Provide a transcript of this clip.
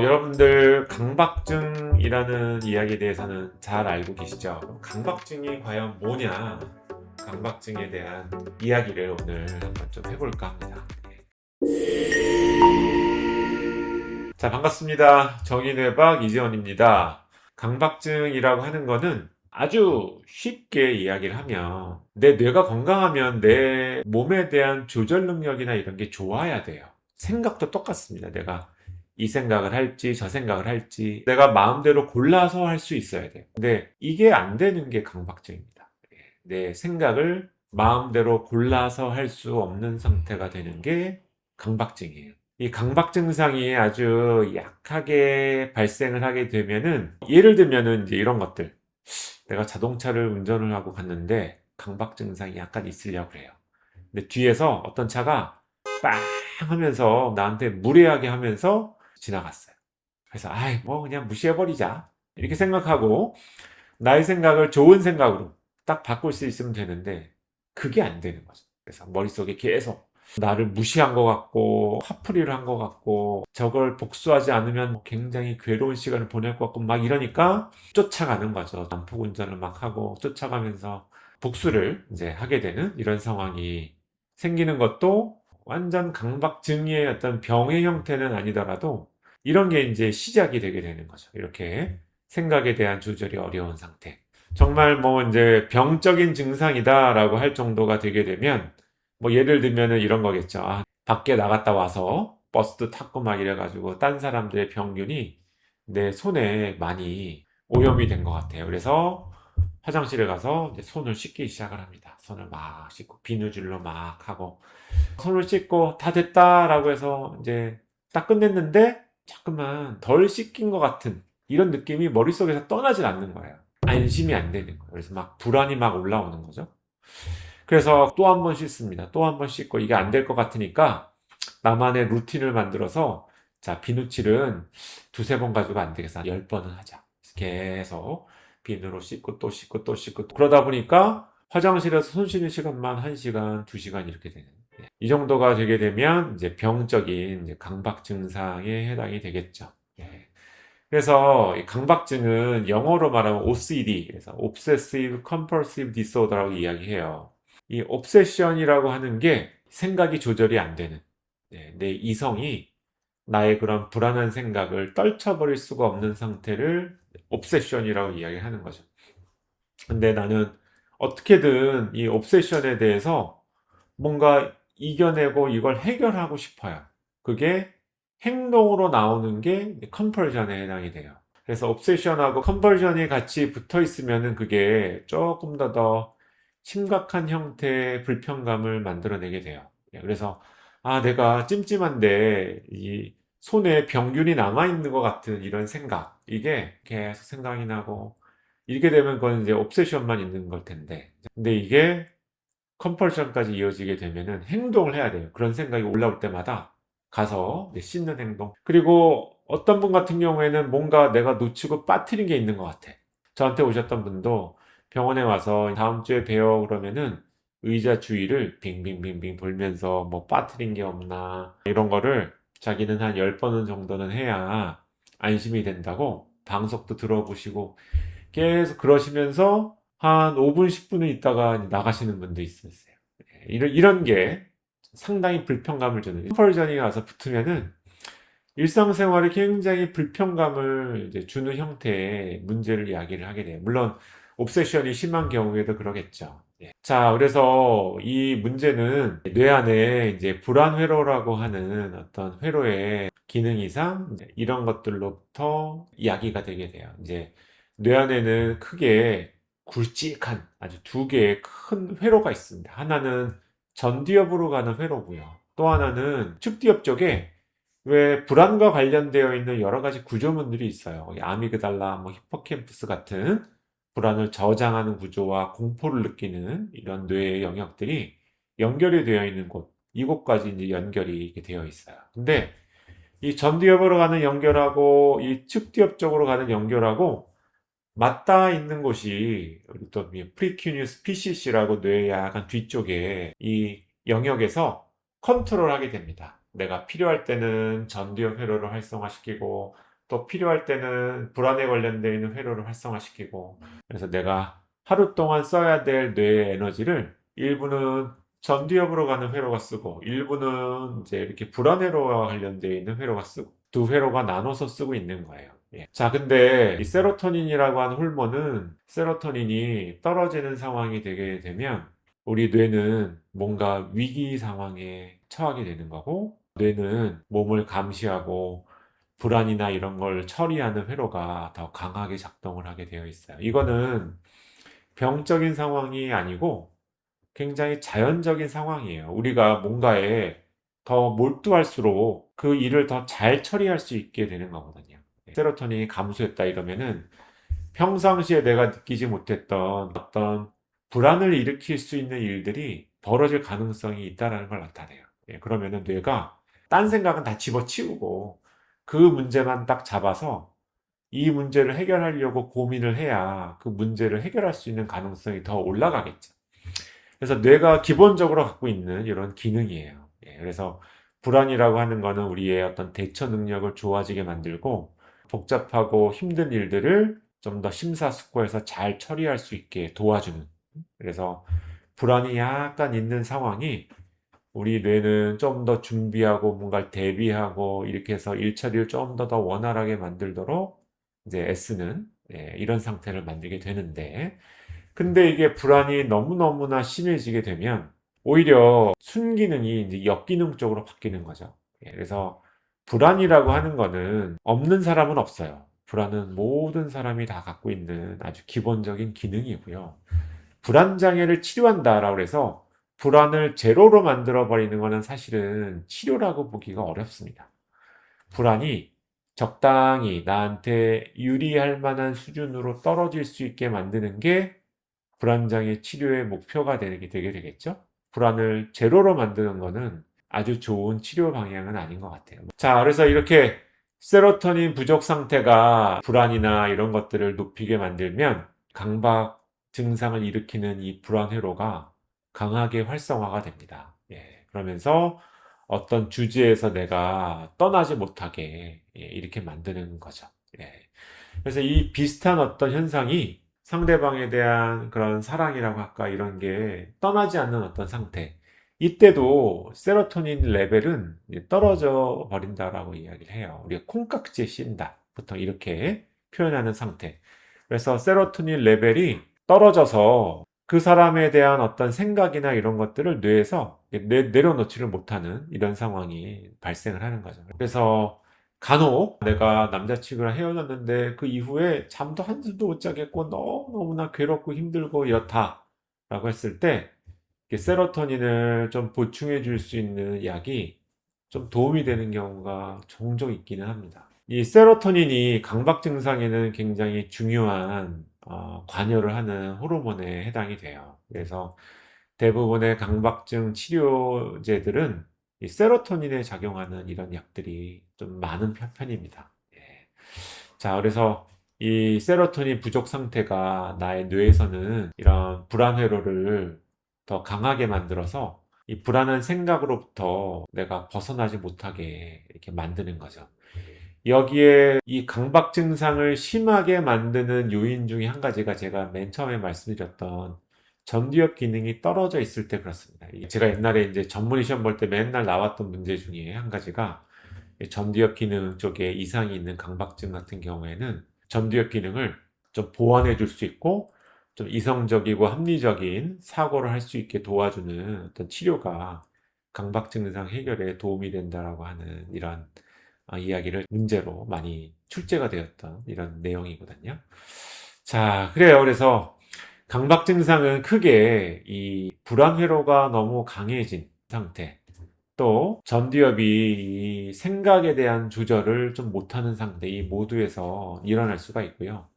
여러분들 강박증이라는 이야기에 대해서는 잘 알고 계시죠? 강박증이 과연 뭐냐? 강박증에 대한 이야기를 오늘 한번 좀 해볼까 합니다. 자, 반갑습니다. 정의뇌박 이재원입니다. 강박증이라고 하는 거는 아주 쉽게 이야기를 하면 내 뇌가 건강하면 내 몸에 대한 조절 능력이나 이런 게 좋아야 돼요. 생각도 똑같습니다. 내가 이 생각을 할지 저 생각을 할지 내가 마음대로 골라서 할 수 있어야 돼요. 근데 이게 안 되는 게 강박증입니다. 내 생각을 마음대로 골라서 할 수 없는 상태가 되는 게 강박증이에요. 이 강박 증상이 아주 약하게 발생을 하게 되면은, 예를 들면은 이제 이런 것들. 내가 자동차를 운전을 하고 갔는데 강박 증상이 약간 있으려고 그래요. 근데 뒤에서 어떤 차가 빵 하면서 나한테 무례하게 하면서 지나갔어요. 그래서 아이 뭐 그냥 무시해버리자 이렇게 생각하고 나의 생각을 좋은 생각으로 딱 바꿀 수 있으면 되는데, 그게 안 되는 거죠. 그래서 머릿속에 계속 나를 무시한 것 같고 화풀이를 한 것 같고 저걸 복수하지 않으면 굉장히 괴로운 시간을 보낼 것 같고 막 이러니까 쫓아가는 거죠. 난폭 운전을 막 하고 쫓아가면서 복수를 이제 하게 되는 이런 상황이 생기는 것도, 완전 강박증의 어떤 병의 형태는 아니더라도 이런 게 이제 시작이 되게 되는 거죠. 이렇게 생각에 대한 조절이 어려운 상태. 정말 뭐 이제 병적인 증상이다라고 할 정도가 되게 되면, 뭐 예를 들면은 이런 거겠죠. 아, 밖에 나갔다 와서 버스도 탔고 막 이래가지고 딴 사람들의 병균이 내 손에 많이 오염이 된 것 같아요. 그래서 화장실에 가서 이제 손을 씻기 시작을 합니다. 손을 막 씻고 비누질로 막 하고 손을 씻고 다 됐다라고 해서 이제 딱 끝냈는데 자꾸만 덜 씻긴 것 같은 이런 느낌이 머릿속에서 떠나질 않는 거예요. 안심이 안 되는 거예요. 그래서 막 불안이 막 올라오는 거죠. 그래서 또 한 번 씻습니다. 또 한 번 씻고 이게 안 될 것 같으니까 나만의 루틴을 만들어서, 자, 비누칠은 두세 번 가지고 안 되겠어. 10번은 하자. 계속 비누로 씻고 또 씻고 또 씻고, 그러다 보니까 화장실에서 손 씻는 시간만 1시간, 2시간 이렇게 되는. 이 정도가 되게 되면 이제 병적인 이제 강박 증상에 해당이 되겠죠. 예. 그래서 이 강박증은 영어로 말하면 OCD, 그래서 Obsessive Compulsive Disorder라고 이야기해요. 이 옵세션이라고 하는 게 생각이 조절이 안 되는, 내 이성이 나의 그런 불안한 생각을 떨쳐버릴 수가 없는 상태를 옵세션이라고 이야기하는 거죠. 근데 나는 어떻게든 이 옵세션에 대해서 뭔가 이겨내고 이걸 해결하고 싶어요. 그게 행동으로 나오는 게 컨펄전에 해당이 돼요. 그래서 옵세션하고 컨버전이 같이 붙어 있으면은 그게 조금 더 심각한 형태의 불편감을 만들어내게 돼요. 그래서 아, 내가 찜찜한데 이 손에 병균이 남아있는 것 같은 이런 생각, 이게 계속 생각이 나고 이렇게 되면 그건 이제 옵세션만 있는 걸 텐데, 근데 이게 컴펄션까지 이어지게 되면은 행동을 해야 돼요. 그런 생각이 올라올 때마다 가서 씻는 행동. 그리고 어떤 분 같은 경우에는 뭔가 내가 놓치고 빠뜨린 게 있는 것 같아. 저한테 오셨던 분도 병원에 와서 다음 주에 봬요 그러면은 의자 주위를 빙빙빙빙 돌면서 뭐 빠뜨린 게 없나 이런 거를 자기는 한 10번은 정도는 해야 안심이 된다고 방석도 들어보시고 계속 그러시면서 한 5분, 10분은 있다가 나가시는 분도 있었어요. 이런 게 상당히 불편감을 주는, 컴펄전이 와서 붙으면은 일상생활에 굉장히 불편감을 이제 주는 형태의 문제를 이야기를 하게 돼요. 물론 옵세션이 심한 경우에도 그러겠죠. 자, 그래서 이 문제는 뇌 안에 이제 불안회로라고 하는 어떤 회로의 기능 이상 이런 것들로부터 이야기가 되게 돼요. 이제 뇌 안에는 크게 굵직한 아주 두 개의 큰 회로가 있습니다. 하나는 전두엽으로 가는 회로고요. 또 하나는 측두엽 쪽에 왜 불안과 관련되어 있는 여러 가지 구조물들이 있어요. 아미그달라, 뭐 히포캠프스 같은 불안을 저장하는 구조와 공포를 느끼는 이런 뇌의 영역들이 연결이 되어 있는 곳, 이곳까지 이제 연결이 이렇게 되어 있어요. 근데 이 전두엽으로 가는 연결하고 이 측두엽 쪽으로 가는 연결하고 맞닿아 있는 곳이 우리 또 프리큐니우스 PCC라고 뇌의 약간 뒤쪽에 이 영역에서 컨트롤하게 됩니다. 내가 필요할 때는 전두엽 회로를 활성화시키고 또 필요할 때는 불안에 관련되어 있는 회로를 활성화시키고, 그래서 내가 하루 동안 써야 될 뇌의 에너지를 일부는 전두엽으로 가는 회로가 쓰고 일부는 이제 이렇게 불안회로와 관련되어 있는 회로가 쓰고 두 회로가 나눠서 쓰고 있는 거예요. 예. 자, 근데 이 세로토닌이라고 하는 호르몬은 세로토닌이 떨어지는 상황이 되게 되면 우리 뇌는 뭔가 위기 상황에 처하게 되는 거고, 뇌는 몸을 감시하고 불안이나 이런 걸 처리하는 회로가 더 강하게 작동을 하게 되어 있어요. 이거는 병적인 상황이 아니고 굉장히 자연적인 상황이에요. 우리가 뭔가에 더 몰두할수록 그 일을 더 잘 처리할 수 있게 되는 거거든요. 세로토닌이 감소했다 이러면은 평상시에 내가 느끼지 못했던 어떤 불안을 일으킬 수 있는 일들이 벌어질 가능성이 있다는 걸 나타내요. 그러면은 뇌가 딴 생각은 다 집어치우고 그 문제만 딱 잡아서 이 문제를 해결하려고 고민을 해야 그 문제를 해결할 수 있는 가능성이 더 올라가겠죠. 그래서 뇌가 기본적으로 갖고 있는 이런 기능이에요. 그래서 불안이라고 하는 거는 우리의 어떤 대처 능력을 좋아지게 만들고 복잡하고 힘든 일들을 좀 더 심사숙고해서 잘 처리할 수 있게 도와주는. 그래서 불안이 약간 있는 상황이 우리 뇌는 좀 더 준비하고 뭔가를 대비하고 이렇게 해서 일 처리를 좀 더 원활하게 만들도록 이제 애쓰는, 이런 상태를 만들게 되는데, 근데 이게 불안이 너무너무나 심해지게 되면 오히려 순기능이 이제 역기능 쪽으로 바뀌는 거죠. 그래서 불안이라고 하는 거는 없는 사람은 없어요. 불안은 모든 사람이 다 갖고 있는 아주 기본적인 기능이고요. 불안 장애를 치료한다라고 해서 불안을 제로로 만들어 버리는 것은 사실은 치료라고 보기가 어렵습니다. 불안이 적당히 나한테 유리할 만한 수준으로 떨어질 수 있게 만드는 게 불안장애 치료의 목표가 되게 되겠죠? 불안을 제로로 만드는 거는 아주 좋은 치료 방향은 아닌 것 같아요. 자, 그래서 이렇게 세로토닌 부족 상태가 불안이나 이런 것들을 높이게 만들면 강박 증상을 일으키는 이 불안 회로가 강하게 활성화가 됩니다. 그러면서 어떤 주제에서 내가 떠나지 못하게 이렇게 만드는 거죠. 그래서 이 비슷한 어떤 현상이 상대방에 대한 그런 사랑이라고 할까 이런 게 떠나지 않는 어떤 상태. 이때도 세로토닌 레벨은 떨어져 버린다라고 이야기를 해요. 우리가 콩깍지에 씌인다. 보통 이렇게 표현하는 상태. 그래서 세로토닌 레벨이 떨어져서 그 사람에 대한 어떤 생각이나 이런 것들을 뇌에서 내려놓지를 못하는 이런 상황이 발생을 하는 거죠. 그래서 간혹 내가 남자친구랑 헤어졌는데 그 이후에 잠도 한숨도 못 자겠고 너무너무나 괴롭고 힘들고 이렇다 라고 했을 때 세로토닌을 좀 보충해 줄 수 있는 약이 좀 도움이 되는 경우가 종종 있기는 합니다. 이 세로토닌이 강박 증상에는 굉장히 중요한 관여를 하는 호르몬에 해당이 돼요. 그래서 대부분의 강박증 치료제들은 이 세로토닌에 작용하는 이런 약들이 좀 많은 편입니다. 자, 그래서 이 세로토닌 부족 상태가 나의 뇌에서는 이런 불안 회로를 더 강하게 만들어서 이 불안한 생각으로부터 내가 벗어나지 못하게 이렇게 만드는 거죠. 여기에 이 강박 증상을 심하게 만드는 요인 중에 한 가지가 제가 맨 처음에 말씀드렸던 전두엽 기능이 떨어져 있을 때 그렇습니다. 제가 옛날에 이제 전문의 시험 볼 때 맨날 나왔던 문제 중에 한 가지가 전두엽 기능 쪽에 이상이 있는 강박증 같은 경우에는 전두엽 기능을 좀 보완해 줄 수 있고 좀 이성적이고 합리적인 사고를 할 수 있게 도와주는 어떤 치료가 강박증 증상 해결에 도움이 된다라고 하는 이런 이야기를 문제로 많이 출제가 되었던 이런 내용이거든요. 자, 그래요. 그래서 강박 증상은 크게 이 불안 회로가 너무 강해진 상태, 또 전두엽이 이 생각에 대한 조절을 좀 못하는 상태, 이 모두에서 일어날 수가 있고요.